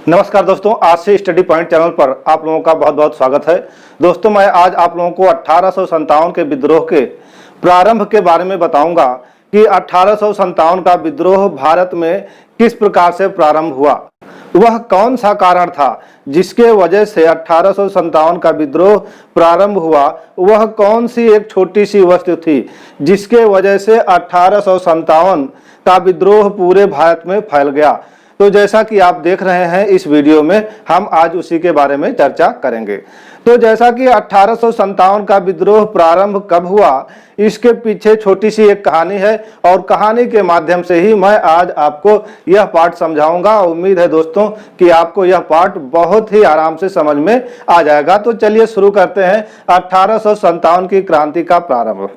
नमस्कार दोस्तों, आज से स्टडी पॉइंट चैनल पर आप लोगों का बहुत बहुत स्वागत है। दोस्तों, मैं आज आप लोगों को 1857 के विद्रोह के प्रारंभ के बारे में बताऊंगा कि 1857 का विद्रोह भारत में किस प्रकार से प्रारंभ हुआ। वह कौन सा कारण था जिसके वजह से 1857 का विद्रोह प्रारंभ हुआ। वह कौन सी एक छोटी सी वस्तु थी जिसके वजह से 1857 का विद्रोह पूरे भारत में फैल गया। तो जैसा कि आप देख रहे हैं इस वीडियो में हम आज उसी के बारे में चर्चा करेंगे। तो जैसा कि 1857 का विद्रोह प्रारंभ कब हुआ, इसके पीछे छोटी सी एक कहानी है और कहानी के माध्यम से ही मैं आज आपको यह पाठ समझाऊंगा। उम्मीद है दोस्तों कि आपको यह पाठ बहुत ही आराम से समझ में आ जाएगा। तो चलिए शुरू करते हैं 1857 की क्रांति का प्रारंभ।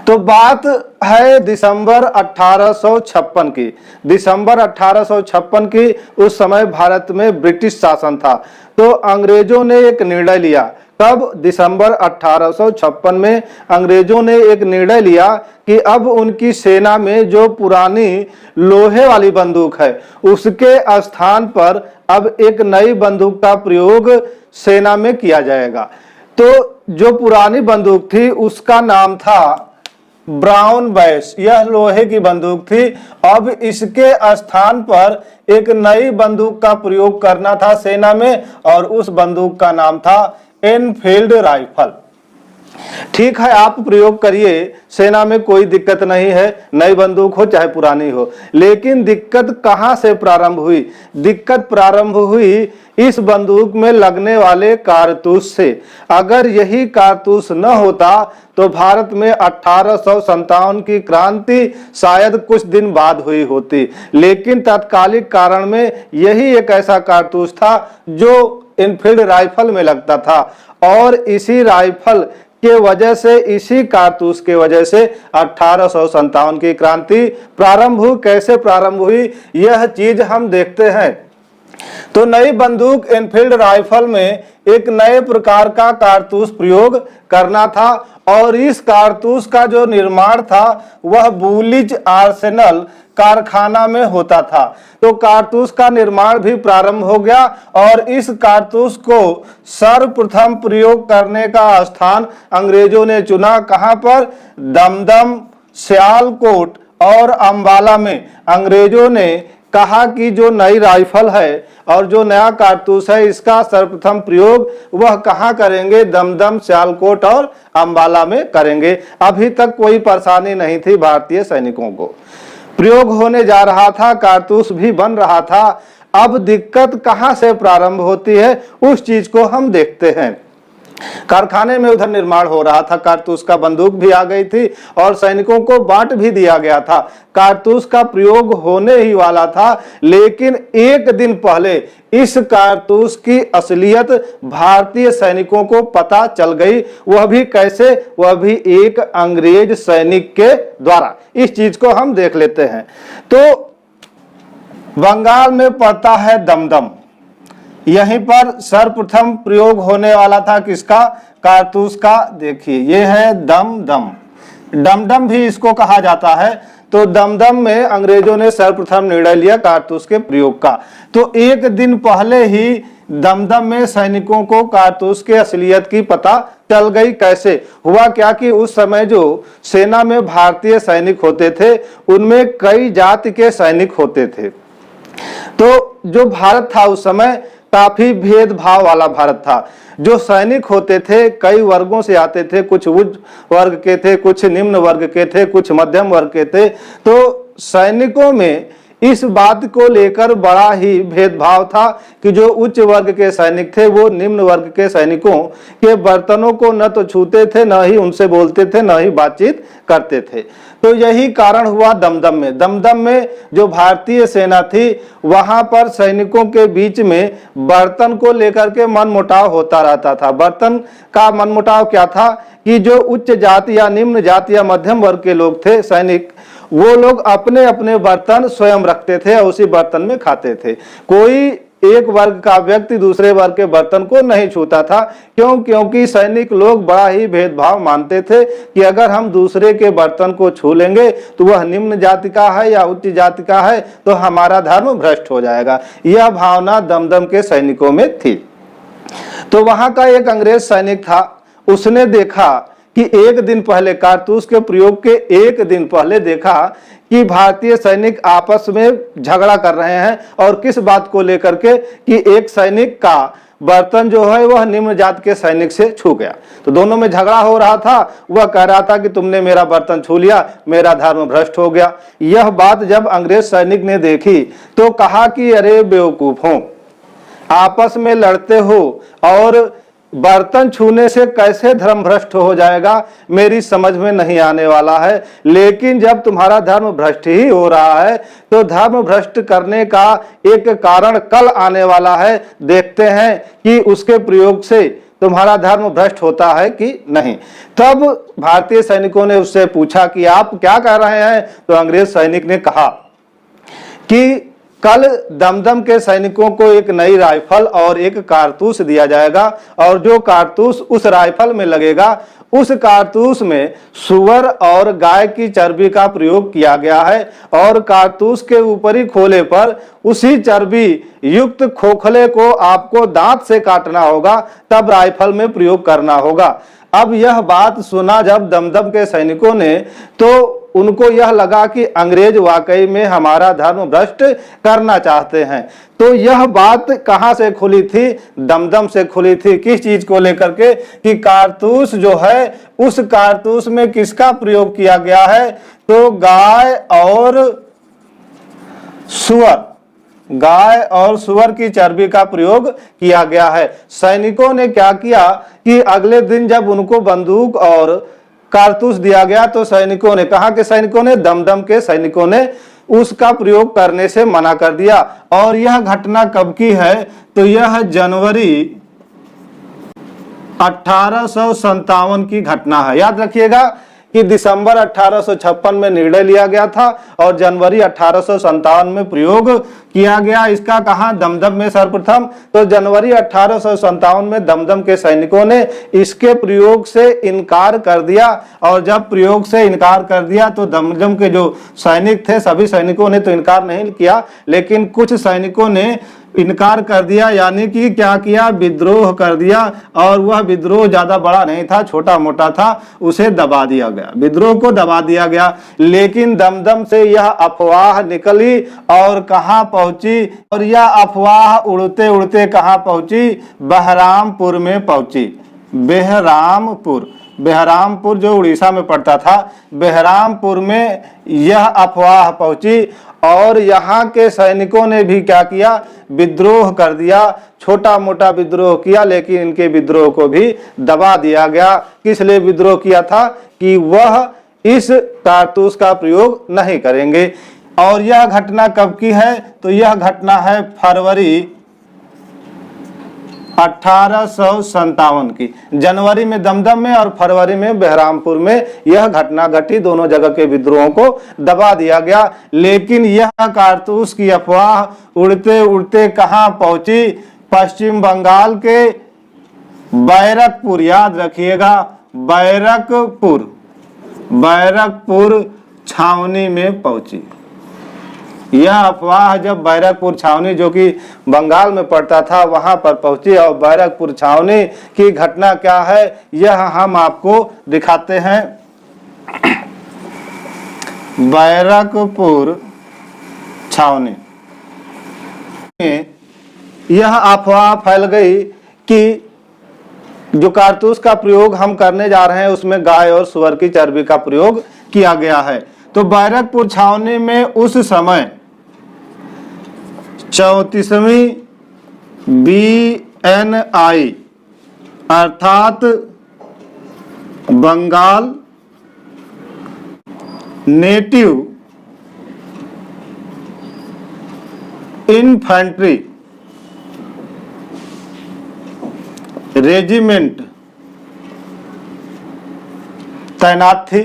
तो बात है दिसंबर 1856 की। दिसंबर 1856 की। उस समय भारत में ब्रिटिश शासन था। तो अंग्रेजों ने एक निर्णय लिया। कब? दिसंबर 1856 में अंग्रेजों ने एक निर्णय लिया कि अब उनकी सेना में जो पुरानी लोहे वाली बंदूक है उसके स्थान पर अब एक नई बंदूक का प्रयोग सेना में किया जाएगा। तो जो पुरानी बंदूक थी उसका नाम था ब्राउन बैश। यह लोहे की बंदूक थी। अब इसके स्थान पर एक नई बंदूक का प्रयोग करना था सेना में और उस बंदूक का नाम था एनफील्ड राइफल। ठीक है, आप प्रयोग करिए, सेना में कोई दिक्कत नहीं है, नई बंदूक हो चाहे पुरानी हो। लेकिन दिक्कत कहां से प्रारंभ हुई? दिक्कत प्रारंभ हुई इस बंदूक में लगने वाले कारतूस से। अगर यही कारतूस न होता तो भारत में 1857 की क्रांति शायद कुछ दिन बाद हुई होती। लेकिन तात्कालिक कारण में यही एक ऐसा कारतूस था जो एनफील्ड राइफल में लगता था और इसी राइफल के वजह से, इसी कारतूस के वजह से 1857 की क्रांति प्रारंभ हुई। कैसे प्रारंभ हुई यह चीज हम देखते हैं। तो नई बंदूक एनफील्ड राइफल में एक नए प्रकार का कारतूस प्रयोग करना था और इस कारतूस का जो निर्माण था वह बुलिज आर्सेनल कारखाना में होता था। तो कारतूस का निर्माण भी प्रारंभ हो गया और इस कारतूस को सर्वप्रथम प्रयोग करने का स्थान अंग्रेजों ने चुना। कहां पर? दमदम, सियालकोट और अंबाला में। अंग्रेजों ने कहा कि जो नई राइफल है और जो नया कारतूस है इसका सर्वप्रथम प्रयोग वह कहां करेंगे? दमदम, सियालकोट और अंबाला में करेंगे। अभी तक कोई परेशानी नहीं थी भारतीय सैनिकों को। प्रयोग होने जा रहा था, कारतूस भी बन रहा था। अब दिक्कत कहां से प्रारंभ होती है उस चीज को हम देखते हैं। कारखाने में उधर निर्माण हो रहा था, कारतूस का बंदूक भी आ गई थी और सैनिकों को बांट भी दिया गया था। कारतूस का प्रयोग होने ही वाला था, लेकिन एक दिन पहले इस कारतूस की असलियत भारतीय सैनिकों को पता चल गई। वह भी कैसे? वह भी एक अंग्रेज सैनिक के द्वारा। इस चीज को हम देख लेते हैं। तो बंगाल में पड़ता है दमदम। यहीं पर सर्वप्रथम प्रयोग होने वाला था किसका? कारतूस का। देखिए ये है दमदम, डमडम भी इसको कहा जाता है। तो दमदम में अंग्रेजों ने सर्वप्रथम निर्णय लिया कारतूस के प्रयोग का। तो एक दिन पहले ही दमदम में सैनिकों को कारतूस के असलियत की पता चल गई। कैसे हुआ? क्या कि उस समय जो सेना में भारतीय सैनिक होते थे उनमें कई जाति के सैनिक होते थे। तो जो भारत था उस समय काफी भेदभाव वाला भारत था। जो सैनिक होते थे कई वर्गों से आते थे, कुछ उच्च वर्ग के थे, कुछ निम्न वर्ग के थे, कुछ मध्यम वर्ग के थे। तो सैनिकों में इस बात को लेकर बड़ा ही भेदभाव था कि जो उच्च वर्ग के सैनिक थे वो निम्न वर्ग के सैनिकों के बर्तनों को न तो छूते थे, न ही उनसे बोलते थे, न ही बातचीत करते थे। तो यही कारण हुआ दमदम में। दमदम में जो भारतीय सेना थी वहां पर सैनिकों के बीच में बर्तन को लेकर के मनमुटाव होता रहता था। बर्तन का मनमुटाव क्या था कि जो उच्च जाति या निम्न जाति या मध्यम वर्ग के लोग थे सैनिक, वो लोग अपने अपने बर्तन स्वयं रखते थे और उसी बर्तन में खाते थे। कोई एक वर्ग का व्यक्ति दूसरे वर्ग के बर्तन को नहीं छूता था। क्योंकि सैनिक लोग बड़ा ही भेदभाव मानते थे कि अगर हम दूसरे के बर्तन को छू लेंगे तो वह निम्न जाति का है या उच्च जाति का है, तो हमारा धर्म भ्रष्ट हो जाएगा। यह भावना दमदम के सैनिकों में थी। तो वहां का एक अंग्रेज सैनिक था, उसने देखा कि एक दिन पहले, कारतूस के प्रयोग के एक दिन पहले देखा कि भारतीय सैनिक आपस में झगड़ा कर रहे हैं। और किस बात को लेकर के कि एक सैनिक का बर्तन जो है वह निम्न जात के सैनिक से छू गया। तो दोनों में झगड़ा हो रहा था। वह कह रहा था कि तुमने मेरा बर्तन छू लिया, मेरा धर्म भ्रष्ट हो गया। यह बात जब अंग्रेज सैनिक ने देखी तो कहा कि अरे बेवकूफों, आपस में लड़ते हो और बर्तन छूने से कैसे धर्म भ्रष्ट हो जाएगा, मेरी समझ में नहीं आने वाला है। लेकिन जब तुम्हारा धर्म भ्रष्ट ही हो रहा है तो धर्म भ्रष्ट करने का एक कारण कल आने वाला है। देखते हैं कि उसके प्रयोग से तुम्हारा धर्म भ्रष्ट होता है कि नहीं। तब भारतीय सैनिकों ने उससे पूछा कि आप क्या कह रहे हैं। तो अंग्रेज सैनिक ने कहा कि कल दमदम के सैनिकों को एक नई राइफल और एक कारतूस दिया जाएगा, और जो कारतूस उस राइफल में लगेगा उस कारतूस में सुअर और गाय की चर्बी का प्रयोग किया गया है, और कारतूस के ऊपरी खोले पर उसी चर्बी युक्त खोखले को आपको दांत से काटना होगा, तब राइफल में प्रयोग करना होगा। अब यह बात सुना जब दमदम के सैनिकों ने, तो उनको यह लगा कि अंग्रेज वाकई में हमारा धर्म भ्रष्ट करना चाहते हैं। तो यह बात कहां से खुली थी? दमदम से खुली थी। किस चीज को लेकर के कि कारतूस जो है, उस कारतूस में किसका प्रयोग किया गया है? तो गाय और सुअर की चर्बी का प्रयोग किया गया है। सैनिकों ने क्या किया कि अगले दिन जब उनको बंदूक और कारतूस दिया गया तो सैनिकों ने कहा कि दमदम के सैनिकों ने उसका प्रयोग करने से मना कर दिया। और यह घटना कब की है? तो यह जनवरी 1857 की घटना है। याद रखिएगा कि दिसंबर 1856 में निर्णय लिया गया था और जनवरी 1857 में प्रयोग किया गया इसका। कहा? दमदम में सर्वप्रथम। तो जनवरी 1857 में दमदम के सैनिकों ने इसके प्रयोग से इनकार कर दिया, और जब प्रयोग से इनकार कर दिया तो दमदम के जो सैनिक थे, सभी सैनिकों ने तो इनकार नहीं किया, लेकिन कुछ सैनिकों ने इनकार कर दिया, यानी कि क्या किया? विद्रोह कर दिया। और वह विद्रोह ज्यादा बड़ा नहीं था, छोटा मोटा था, उसे दबा दिया गया, विद्रोह को दबा दिया गया। लेकिन दमदम से यह अफवाह निकली और कहां पहुंची? और यह अफवाह उड़ते उड़ते कहां पहुंची? बहरामपुर में पहुंची। बहरामपुर जो उड़ीसा में पड़ता था, बहरामपुर में यह अफवाह पहुंची। और यहाँ के सैनिकों ने भी क्या किया? विद्रोह कर दिया, छोटा मोटा विद्रोह किया, लेकिन इनके विद्रोह को भी दबा दिया गया। किस लिए विद्रोह किया था? कि वह इस कारतूस का प्रयोग नहीं करेंगे। और यह घटना कब की है? तो यह घटना है फरवरी 1857 की। जनवरी में दमदम में और फरवरी में बहरामपुर में यह घटना घटी। दोनों जगह के विद्रोहों को दबा दिया गया। लेकिन यह कारतूस की अफवाह उड़ते उड़ते कहां पहुंची? पश्चिम बंगाल के बैरकपुर, याद रखिएगा, बैरकपुर छावनी में पहुंची। यह अफवाह जब बैरकपुर छावनी, जो कि बंगाल में पड़ता था, वहां पर पहुंची। और बैरकपुर छावनी की घटना क्या है यह हम आपको दिखाते हैं। बैरकपुर छावनी में यह अफवाह फैल गई कि जो कारतूस का प्रयोग हम करने जा रहे हैं उसमें गाय और सुअर की चर्बी का प्रयोग किया गया है। तो बैरकपुर छावनी में उस समय 34वीं BNI अर्थात बंगाल नेटिव इन्फेंट्री रेजिमेंट तैनात थी।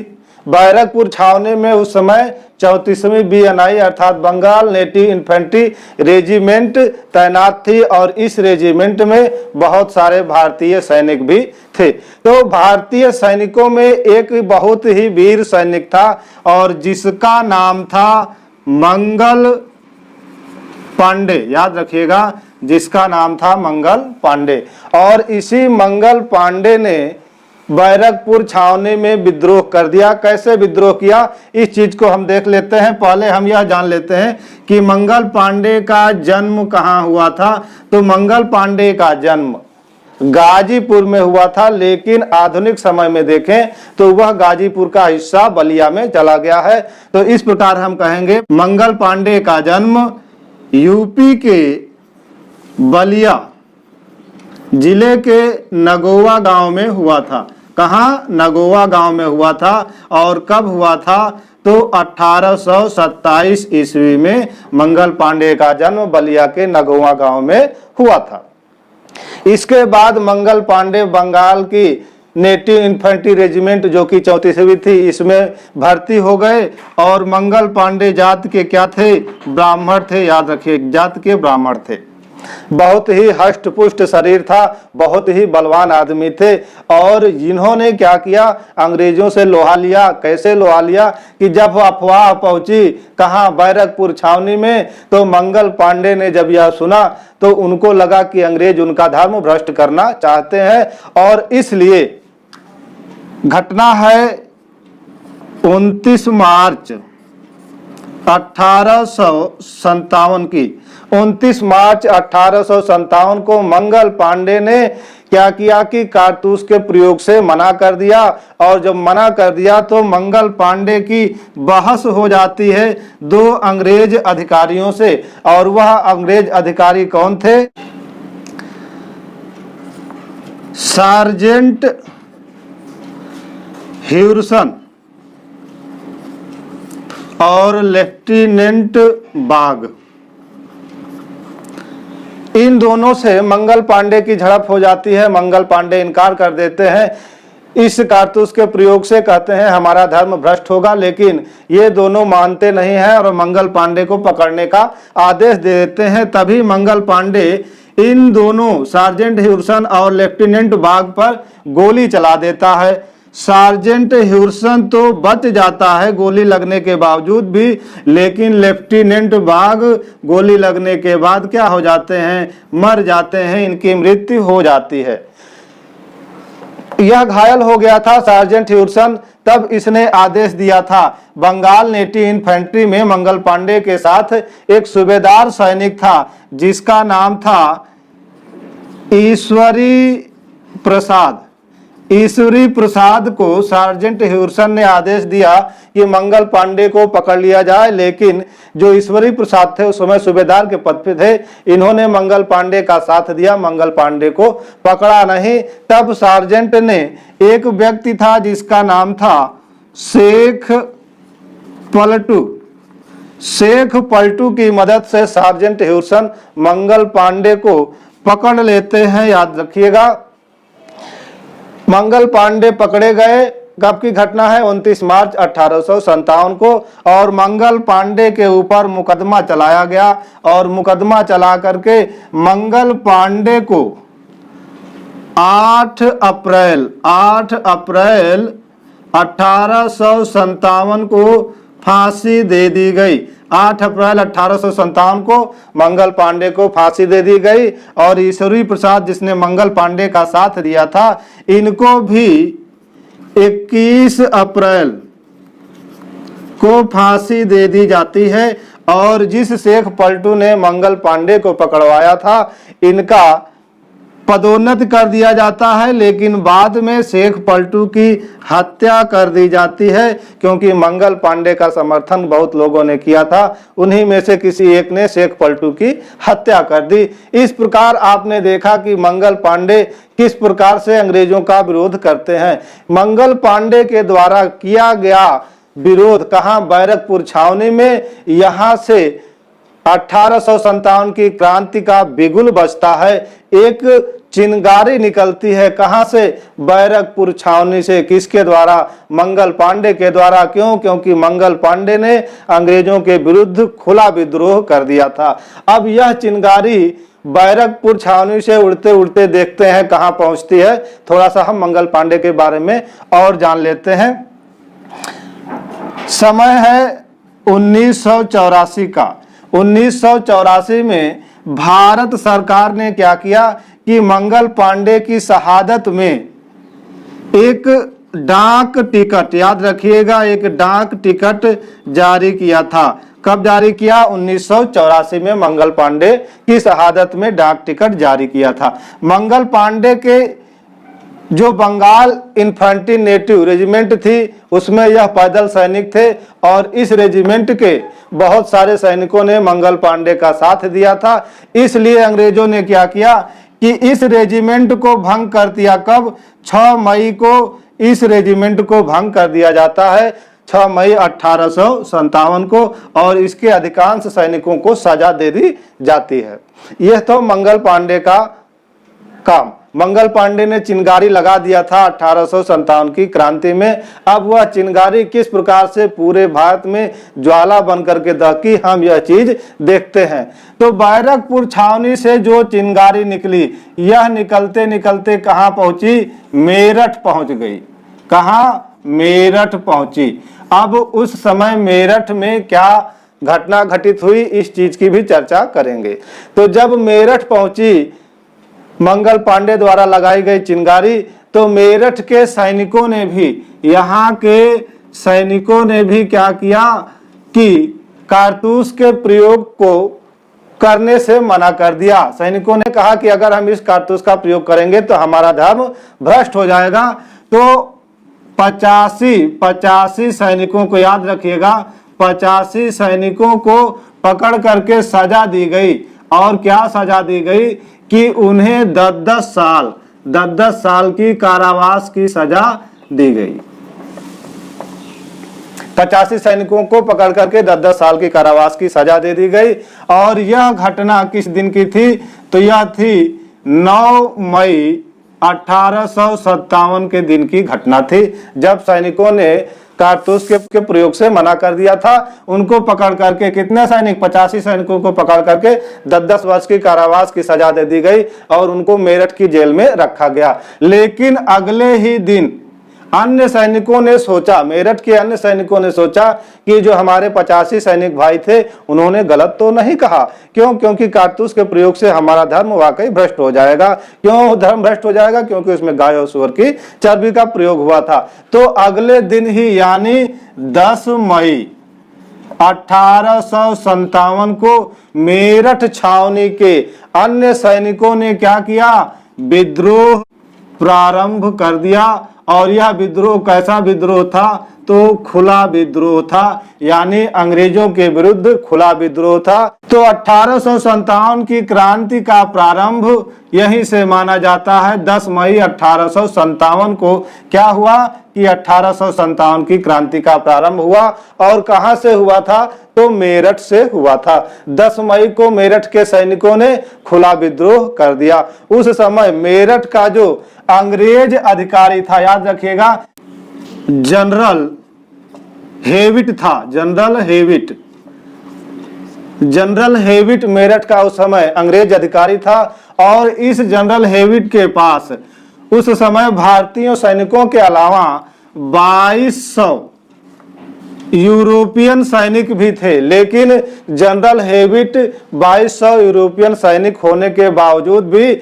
बैरकपुर छावनी में उस समय 34वीं BNI अर्थात बंगाल नेटिव इन्फेंट्री रेजिमेंट तैनात थी और इस रेजिमेंट में बहुत सारे भारतीय सैनिक भी थे। तो भारतीय सैनिकों में एक बहुत ही वीर सैनिक था और जिसका नाम था मंगल पांडे। याद रखिएगा, जिसका नाम था मंगल पांडे। और इसी मंगल पांडे ने बैरकपुर छावनी में विद्रोह कर दिया। कैसे विद्रोह किया, इस चीज को हम देख लेते हैं। पहले हम यह जान लेते हैं कि मंगल पांडे का जन्म कहाँ हुआ था। तो मंगल पांडे का जन्म गाजीपुर में हुआ था, लेकिन आधुनिक समय में देखें तो वह गाजीपुर का हिस्सा बलिया में चला गया है। तो इस प्रकार हम कहेंगे मंगल पांडे का जन्म यूपी के बलिया जिले के नगोवा गांव में हुआ था। कहाँ? नगोवा गांव में हुआ था। और कब हुआ था? तो 1827 ईस्वी में मंगल पांडे का जन्म बलिया के नगोवा गांव में हुआ था। इसके बाद मंगल पांडे बंगाल की नेटिव इन्फेंट्री रेजिमेंट जो कि 34वीं थी, इसमें भर्ती हो गए। और मंगल पांडे जात के क्या थे? ब्राह्मण थे। याद रखिए, जात के ब्राह्मण थे। बहुत ही हष्ट पुष्ट शरीर था, बहुत ही बलवान आदमी थे। और जिन्होंने क्या किया, अंग्रेजों से लोहा लिया। कैसे लोहा लिया कि जब अफवाह पहुंची कहाँ? बैरकपुर छावनी में, तो मंगल पांडे ने जब यह सुना तो उनको लगा कि अंग्रेज उनका धर्म भ्रष्ट करना चाहते हैं। और इसलिए घटना है 29 मार्च 1857 की। 29 मार्च 1857 को मंगल पांडे ने क्या किया कि कारतूस के प्रयोग से मना कर दिया। और जब मना कर दिया तो मंगल पांडे की बहस हो जाती है 2 अंग्रेज अधिकारियों से। और वह अंग्रेज अधिकारी कौन थे? सार्जेंट ह्यूरसन और लेफ्टिनेंट बाग। इन दोनों से मंगल पांडे की झड़प हो जाती है। मंगल पांडे इनकार कर देते हैं इस कारतूस के प्रयोग से, कहते हैं हमारा धर्म भ्रष्ट होगा। लेकिन ये दोनों मानते नहीं हैं और मंगल पांडे को पकड़ने का आदेश दे देते हैं। तभी मंगल पांडे इन दोनों सार्जेंट ह्यूरसन और लेफ्टिनेंट बाग पर गोली चला देता है। सार्जेंट ह्यूरसन तो बच जाता है गोली लगने के बावजूद भी, लेकिन लेफ्टिनेंट बाग गोली लगने के बाद क्या हो जाते हैं? मर जाते हैं, इनकी मृत्यु हो जाती है। यह घायल हो गया था सार्जेंट ह्यूरसन। तब इसने आदेश दिया था, बंगाल नेटिव इन्फेंट्री में मंगल पांडे के साथ एक सूबेदार सैनिक था जिसका नाम था ईश्वरी प्रसाद। ईश्वरी प्रसाद को सार्जेंट ह्यूरसन ने आदेश दिया कि मंगल पांडे को पकड़ लिया जाए। लेकिन जो ईश्वरी प्रसाद थे उस समय सूबेदार के पद पे थे, इन्होंने मंगल पांडे का साथ दिया, मंगल पांडे को पकड़ा नहीं। तब सार्जेंट ने, एक व्यक्ति था जिसका नाम था शेख पलटू। शेख पलटू की मदद से सार्जेंट ह्यूरसन मंगल पांडे को पकड़ लेते हैं। याद रखिएगा, मंगल पांडे पकड़े गए। कब की घटना है? 29 मार्च 1857 को। और मंगल पांडे के ऊपर मुकदमा चलाया गया और मुकदमा चला करके मंगल पांडे को 8 अप्रैल 1857 को फांसी दे दी गई। 8 अप्रैल 1857 को मंगल पांडे को फांसी दे दी गई। और ईश्वरी प्रसाद जिसने मंगल पांडे का साथ दिया था, इनको भी 21 अप्रैल को फांसी दे दी जाती है। और जिस शेख पलटू ने मंगल पांडे को पकड़वाया था, इनका पदोन्नत कर दिया जाता है। लेकिन बाद में शेख पलटू की हत्या कर दी जाती है, क्योंकि मंगल पांडे का समर्थन बहुत लोगों ने किया था। उन्हीं में से किसी एक ने शेख पलटू की हत्या कर दी। इस प्रकार आपने देखा कि मंगल पांडे किस प्रकार से अंग्रेजों का विरोध करते हैं। मंगल पांडे के द्वारा किया गया विरोध कहाँ? बैरकपुर छावनी में। यहाँ से 1857 की क्रांति का बिगुल बजता है। एक चिंगारी निकलती है कहां से? बैरकपुर छावनी से। किसके द्वारा? मंगल पांडे के द्वारा। क्यों? क्योंकि मंगल पांडे ने अंग्रेजों के विरुद्ध खुला विद्रोह कर दिया था। अब यह चिंगारी बैरकपुर छावनी से उड़ते उड़ते देखते हैं कहां पहुंचती है। थोड़ा सा हम मंगल पांडे के बारे में और जान लेते हैं। समय है 1984 का। 1984 में भारत सरकार ने क्या किया कि मंगल पांडे की शहादत में एक डाक टिकट, याद रखिएगा, एक डाक टिकट जारी किया था। कब जारी किया? 1984 में मंगल पांडे की शहादत में डाक टिकट जारी किया था। मंगल पांडे के जो बंगाल इन्फेंट्री नेटिव रेजिमेंट थी उसमें यह पैदल सैनिक थे और इस रेजिमेंट के बहुत सारे सैनिकों ने मंगल पांडे का साथ दिया था। इसलिए अंग्रेजों ने क्या किया कि इस रेजिमेंट को भंग कर दिया। कब? 6 मई को इस रेजिमेंट को भंग कर दिया जाता है, 6 मई 1857 को, और इसके अधिकांश सैनिकों को सजा दे दी जाती है। यह तो मंगल पांडे का काम। मंगल पांडे ने चिंगारी लगा दिया था 1857 की क्रांति में। अब वह चिंगारी किस प्रकार से पूरे भारत में ज्वाला बन करके दहकी, हम यह चीज देखते हैं। तो बैरकपुर छावनी से जो चिंगारी निकली, यह निकलते निकलते कहां पहुंची? मेरठ पहुंच गई। कहां? मेरठ पहुंची। अब उस समय मेरठ में क्या घटना घटित हुई, इस चीज की भी चर्चा करेंगे। तो जब मेरठ पहुंची मंगल पांडे द्वारा लगाई गई चिंगारी, तो मेरठ के सैनिकों ने भी, यहाँ के सैनिकों ने भी क्या किया कि कारतूस के प्रयोग को करने से मना कर दिया। सैनिकों ने कहा कि अगर हम इस कारतूस का प्रयोग करेंगे तो हमारा धर्म भ्रष्ट हो जाएगा। तो 85 सैनिकों को, याद रखिएगा, 85 सैनिकों को पकड़ करके सजा दी गई। और क्या सजा दी गई कि उन्हें 10 साल की कारावास की सजा दी गई। 85 सैनिकों को पकड़ करके 10 साल की कारावास की सजा दे दी गई। और यह घटना किस दिन की थी? तो यह थी 9 मई 1857 के दिन की घटना थी, जब सैनिकों ने कारतूस के प्रयोग से मना कर दिया था। उनको पकड़ करके, कितने सैनिक? 85 सैनिकों को पकड़ करके 10 वर्ष की कारावास की सजा दे दी गई और उनको मेरठ की जेल में रखा गया। लेकिन अगले ही दिन अन्य सैनिकों ने सोचा, मेरठ के अन्य सैनिकों ने सोचा कि जो हमारे 85 सैनिक भाई थे उन्होंने गलत तो नहीं कहा। क्यों? क्योंकि कारतूस के प्रयोग से हमारा धर्म वाकई भ्रष्ट हो जाएगा। क्यों धर्म भ्रष्ट हो जाएगा? क्योंकि उसमें गाय और सूअर की चर्बी का प्रयोग हुआ था। तो अगले दिन ही, यानी 10 मई 1857 को मेरठ छावनी के अन्य सैनिकों ने क्या किया? विद्रोह प्रारंभ कर दिया। और यह विद्रोह कैसा विद्रोह था? तो खुला विद्रोह था, यानी अंग्रेजों के विरुद्ध खुला विद्रोह था। तो 1857 की क्रांति का प्रारंभ यहीं से माना जाता है। 10 मई 1857 को क्या हुआ कि 1857 की क्रांति का प्रारंभ हुआ। और कहां से हुआ था? तो मेरठ से हुआ था। 10 मई को मेरठ के सैनिकों ने खुला विद्रोह कर दिया। उस समय मेरठ का जो अंग्रेज अधिकारी था, याद रखिएगा, जनरल हेविट था। जनरल हेविट मेरठ का उस समय अंग्रेज अधिकारी था। और इस जनरल हेविट के पास उस समय भारतीय सैनिकों के अलावा 2200 यूरोपियन सैनिक भी थे। लेकिन जनरल हेविट 2200 यूरोपियन सैनिक होने के बावजूद भी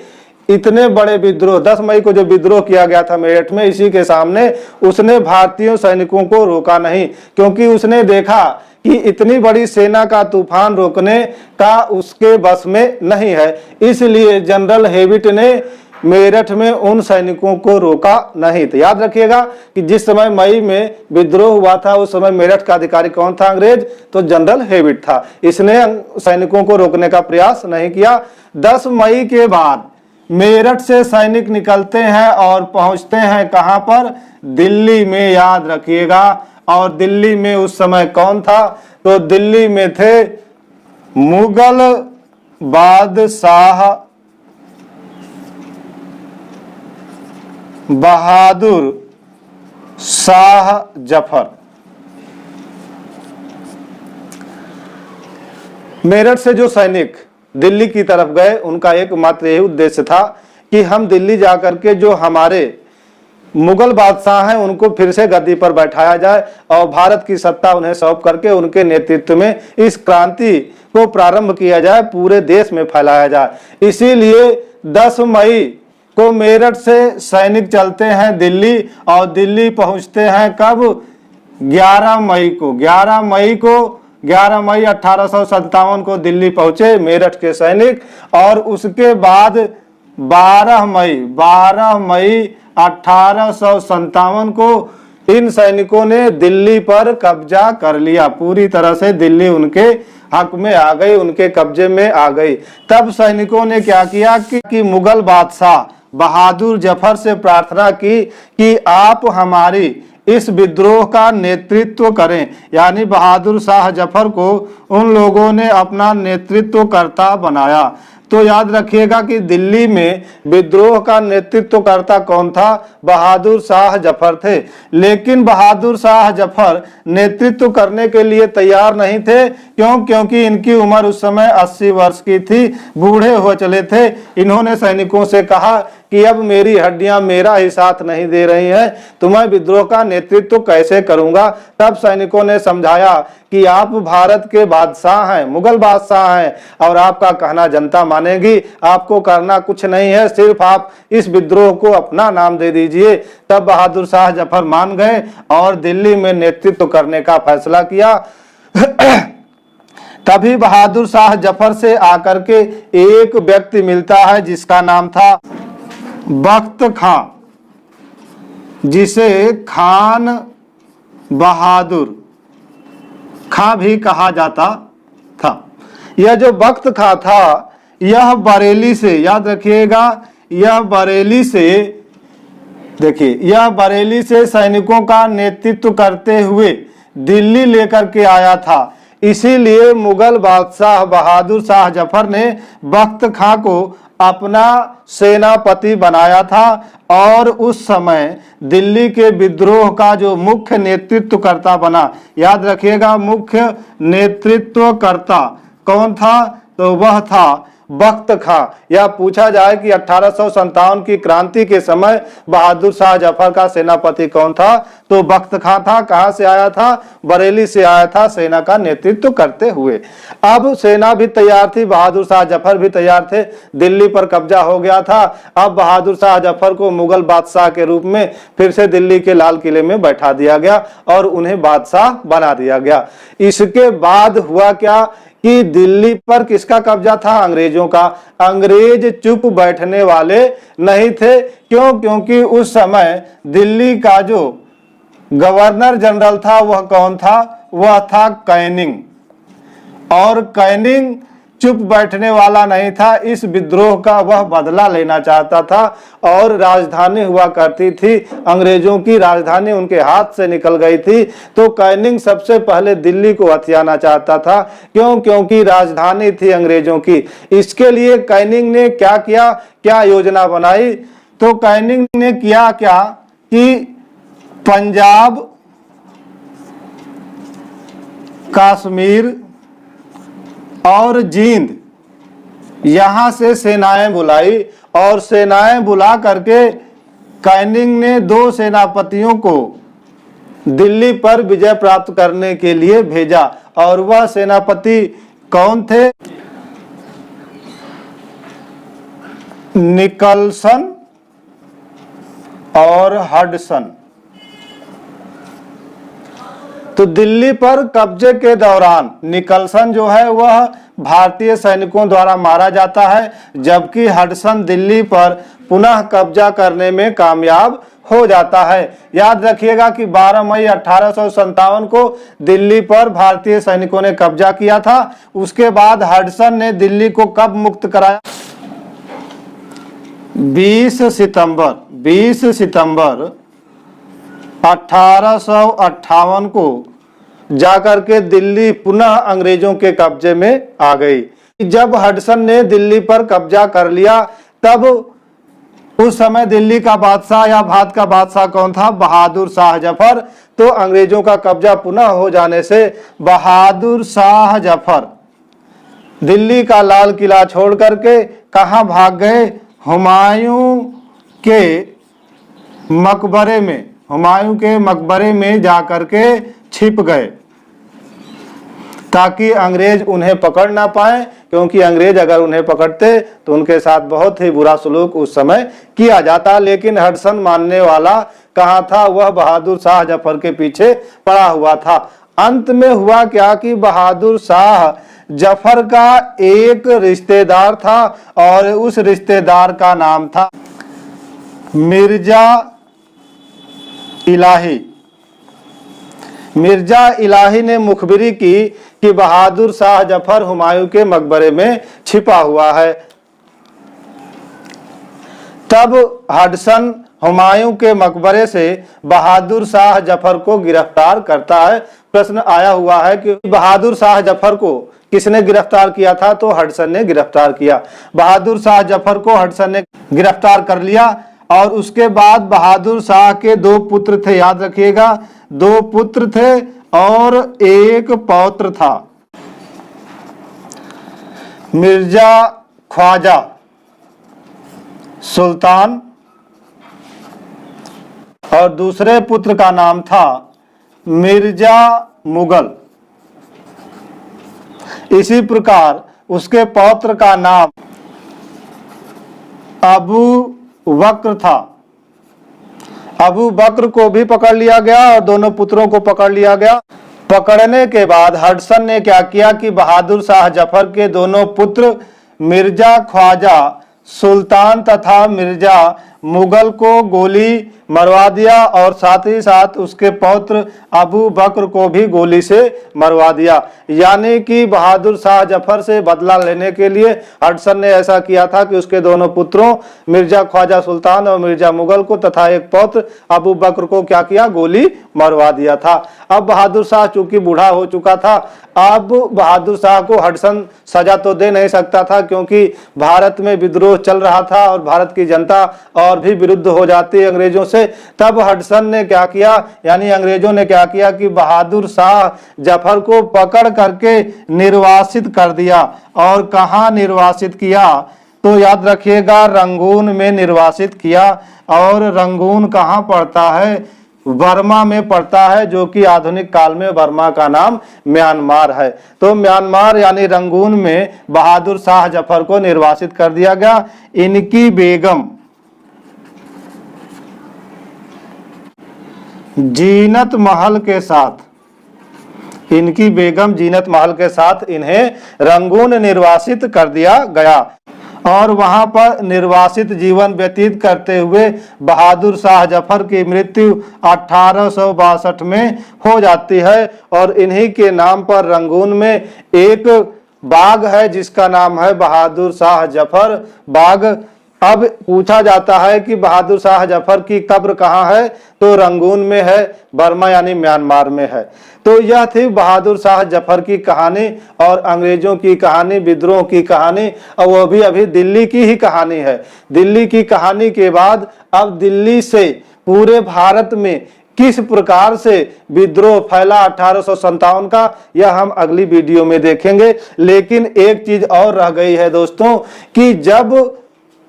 इतने बड़े विद्रोह, 10 मई को जो विद्रोह किया गया था मेरठ में, इसी के सामने उसने भारतीय सैनिकों को रोका नहीं। क्योंकि उसने देखा कि इतनी बड़ी सेना का तूफान रोकने का उसके बस में नहीं है। इसलिए जनरल हेविट ने मेरठ में उन सैनिकों को रोका नहीं। तो याद रखिएगा कि जिस समय मई में विद्रोह हुआ था उस समय मेरठ का अधिकारी कौन था? अंग्रेज। तो जनरल हेविट था। इसने सैनिकों को रोकने का प्रयास नहीं किया। 10 मई के बाद मेरठ से सैनिक निकलते हैं और पहुंचते हैं कहां पर? दिल्ली में, याद रखिएगा। और दिल्ली में उस समय कौन था? तो दिल्ली में थे मुगल बादशाह बहादुर शाह जफर। मेरठ से जो सैनिक दिल्ली की तरफ गए उनका एकमात्र यही उद्देश्य था कि हम दिल्ली जाकर के जो हमारे मुगल बादशाह हैं उनको फिर से गद्दी पर बैठाया जाए और भारत की सत्ता उन्हें सौंप करके उनके नेतृत्व में इस क्रांति को प्रारंभ किया जाए, पूरे देश में फैलाया जाए। इसीलिए 10 मई को मेरठ से सैनिक चलते हैं दिल्ली और दिल्ली पहुंचते हैं कब? 11 मई को। 11 मई 1857 को दिल्ली पहुंचे मेरठ के सैनिक और उसके बाद 12 मई 1857 को इन सैनिकों ने दिल्ली पर कब्जा कर लिया। पूरी तरह से दिल्ली उनके हक में आ गई, उनके कब्जे में आ गई। तब सैनिकों ने क्या किया कि मुगल बादशाह बहादुर जफर से प्रार्थना की कि आप हमारी इस विद्रोह का नेतृत्व करें। यानी बहादुर शाह जफर को उन लोगों ने अपना नेतृत्वकर्ता बनाया। तो याद रखिएगा कि दिल्ली में विद्रोह का नेतृत्वकर्ता कौन था? बहादुर शाह जफर थे। लेकिन बहादुर शाह जफर नेतृत्व करने के लिए तैयार नहीं थे। क्योंकि इनकी उम्र उस समय 80 वर्ष की थी, बूढ़े हो चले थे। इन्होंने सैनिकों से कहा कि अब मेरी हड्डियां मेरा ही साथ नहीं दे रही हैं, तो मैं विद्रोह का नेतृत्व कैसे करूंगा? तब सैनिकों ने समझाया कि आप भारत के बादशाह हैं, मुगल बादशाह हैं और आपका कहना जनता मानेगी, आपको करना कुछ नहीं है, सिर्फ आप इस विद्रोह को अपना नाम दे दीजिए। तब बहादुर शाह जफर मान गए और दिल्ली में नेतृत्व करने का फैसला किया। तभी बहादुर शाह जफर से आकर के एक व्यक्ति मिलता है जिसका नाम था बख्त खां, जिसे खान बहादुर खां भी कहा जाता था। यह जो बख्त खां था यह बरेली से, याद रखिएगा, यह बरेली से, देखिए, यह बरेली से सैनिकों का नेतृत्व करते हुए दिल्ली लेकर के आया था। इसीलिए मुगल बादशाह बहादुर शाह जफर ने बख्त खां को अपना सेनापति बनाया था और उस समय दिल्ली के विद्रोह का जो मुख्य नेतृत्वकर्ता बना। याद रखिएगा, मुख्य नेतृत्वकर्ता कौन था? तो वह था बख्त खां। या पूछा जाए कि 1857 की क्रांति के समय बहादुर शाह जफर का सेनापति कौन था? तो बख्त खां था। कहां से आया था? बरेली से आया था, सेना का नेतृत्व करते हुए। अब सेना भी तैयार थी, बहादुर शाह जफर भी तैयार थे, दिल्ली पर कब्जा हो गया था। अब बहादुर शाह जफर को मुगल बादशाह के रूप में फिर से दिल्ली के लाल किले में बैठा दिया गया और उन्हें बादशाह बना दिया गया। इसके बाद हुआ क्या कि दिल्ली पर किसका कब्जा था? अंग्रेजों का। अंग्रेज चुप बैठने वाले नहीं थे। क्योंकि उस समय दिल्ली का जो गवर्नर जनरल था वह कौन था? वह था कैनिंग। और कैनिंग चुप बैठने वाला नहीं था। इस विद्रोह का वह बदला लेना चाहता था और राजधानी हुआ करती थी, अंग्रेजों की राजधानी उनके हाथ से निकल गई थी। तो कैनिंग सबसे पहले दिल्ली को हथियाना चाहता था। क्योंकि राजधानी थी अंग्रेजों की। इसके लिए कैनिंग ने क्या किया, क्या योजना बनाई? तो कैनिंग ने किया क्या कि पंजाब, कश्मीर और जींद यहां से सेनाएं बुलाई और सेनाएं बुला करके कैनिंग ने 2 सेनापतियों को दिल्ली पर विजय प्राप्त करने के लिए भेजा। और वह सेनापति कौन थे? निकलसन और हडसन। तो दिल्ली पर कब्जे के दौरान निकलसन जो है वह भारतीय सैनिकों द्वारा मारा जाता है, जबकि हडसन दिल्ली पर पुनः कब्जा करने में कामयाब हो जाता है। याद रखिएगा कि 12 मई 1857 को दिल्ली पर भारतीय सैनिकों ने कब्जा किया था। उसके बाद हडसन ने दिल्ली को कब मुक्त कराया? 20 सितंबर 1858 को जाकर के दिल्ली पुनः अंग्रेजों के कब्जे में आ गई। जब हडसन ने दिल्ली पर कब्जा कर लिया तब उस समय दिल्ली का बादशाह या भारत का बादशाह कौन था? बहादुर शाह जफर। तो अंग्रेजों का कब्जा पुनः हो जाने से बहादुर शाह जफर दिल्ली का लाल किला छोड़ करके कहां भाग गए? हुमायूं के मकबरे में, हुमायूं के मकबरे में जाकर के छिप गए ताकि अंग्रेज उन्हें पकड़ ना पाए, क्योंकि अंग्रेज अगर उन्हें पकड़ते तो उनके साथ बहुत ही बुरा सलूक उस समय किया जाता। लेकिन हडसन मानने वाला कहाँ था? वह बहादुर शाह जफर के पीछे पड़ा हुआ था। अंत में हुआ क्या कि बहादुर शाह जफर का एक रिश्तेदार था और उस रिश्तेदार का नाम था मिर्जा इलाही। मिर्जा इलाही ने मुखबिरी की कि बहादुर शाह जफर हुमायूं के मकबरे में छिपा हुआ है। तब हडसन हुमायूं के मकबरे से बहादुर शाह जफर को गिरफ्तार करता है। प्रश्न आया हुआ है कि बहादुर शाह जफर को किसने गिरफ्तार किया था? तो हडसन ने गिरफ्तार किया। बहादुर शाह जफर को हडसन ने गिरफ्तार कर लिया और उसके बाद बहादुर शाह के 2 पुत्र थे, याद रखिएगा, 2 पुत्र थे और एक पौत्र था। मिर्जा ख्वाजा सुल्तान और दूसरे पुत्र का नाम था मिर्जा मुगल। इसी प्रकार उसके पौत्र का नाम अबू बकर था। अबू बकर को भी पकड़ लिया गया और दोनों पुत्रों को पकड़ लिया गया। पकड़ने के बाद हडसन ने क्या किया कि बहादुर शाह जफर के दोनों पुत्र मिर्जा ख्वाजा सुल्तान तथा मिर्जा मुगल को गोली मरवा दिया और साथ ही साथ उसके पौत्र अबू बकर को भी गोली से मरवा दिया। यानी कि बहादुर शाह जफर से बदला लेने के लिए हडसन ने ऐसा किया था कि उसके दोनों पुत्रों मिर्जा ख्वाजा सुल्तान और मिर्जा मुगल को तथा एक पौत्र अबू बकर को क्या किया? गोली मरवा दिया था। अब बहादुर शाह चूंकि बूढ़ा हो चुका था, अब बहादुर शाह को हडसन सजा तो दे नहीं सकता था, क्योंकि भारत में विद्रोह चल रहा था और भारत की जनता और भी विरुद्ध हो जाती अंग्रेजों से। तब हडसन ने क्या किया, यानी अंग्रेजों ने क्या किया कि बहादुर शाह जफर को पकड़ करके निर्वासित कर दिया। और कहां निर्वासित किया? तो याद रखिएगा, रंगून में निर्वासित किया। और रंगून कहां पड़ता है? बर्मा में पड़ता है, जो कि आधुनिक काल में बर्मा का नाम म्यांमार है। तो म्यांमार यानी रंगून में बहादुर शाह जफर को निर्वासित कर दिया गया। इनकी बेगम जीनत महल के साथ, इनकी बेगम जीनत महल के साथ इन्हें रंगून निर्वासित कर दिया गया और वहां पर निर्वासित जीवन व्यतीत करते हुए बहादुर शाह जफर की मृत्यु 1862 में हो जाती है। और इन्हीं के नाम पर रंगून में एक बाग है जिसका नाम है बहादुर शाह जफर बाग। अब पूछा जाता है कि बहादुर शाह जफर की कब्र कहाँ है? तो रंगून में है, बर्मा यानी म्यांमार में है। तो यह थी बहादुर शाह जफर की कहानी और अंग्रेजों की कहानी, विद्रोह की कहानी, और वो भी अभी दिल्ली की ही कहानी है। दिल्ली की कहानी के बाद अब दिल्ली से पूरे भारत में किस प्रकार से विद्रोह फैला 1857 का, यह हम अगली वीडियो में देखेंगे। लेकिन एक चीज और रह गई है दोस्तों, कि जब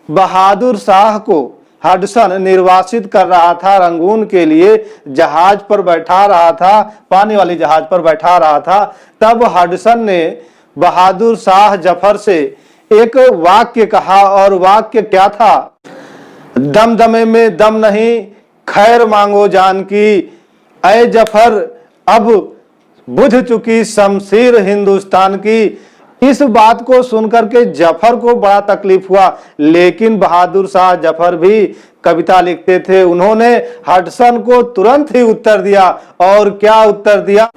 बहादुर शाह को हडसन निर्वासित कर रहा था रंगून के लिए, जहाज पर बैठा रहा था, पानी वाली जहाज पर बैठा रहा था, तब हडसन ने बहादुर शाह जफर से एक वाक्य कहा। और वाक्य क्या था? दमदमे में दम नहीं, खैर मांगो जान की, ऐ जफर अब बुझ चुकी शमशीर हिंदुस्तान की। इस बात को सुनकर के जफर को बड़ा तकलीफ हुआ, लेकिन बहादुर शाह जफर भी कविता लिखते थे। उन्होंने हडसन को तुरंत ही उत्तर दिया। और क्या उत्तर दिया?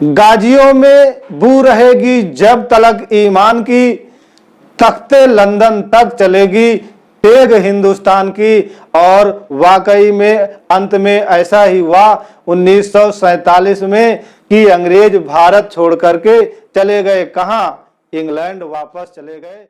गाजियों में बू रहेगी जब तलक ईमान की, तख्ते लंदन तक चलेगी तेग हिंदुस्तान की। और वाकई में अंत में ऐसा ही हुआ 1947 में कि अंग्रेज भारत छोड़ करके चले गए। कहां? इंग्लैंड वापस चले गए।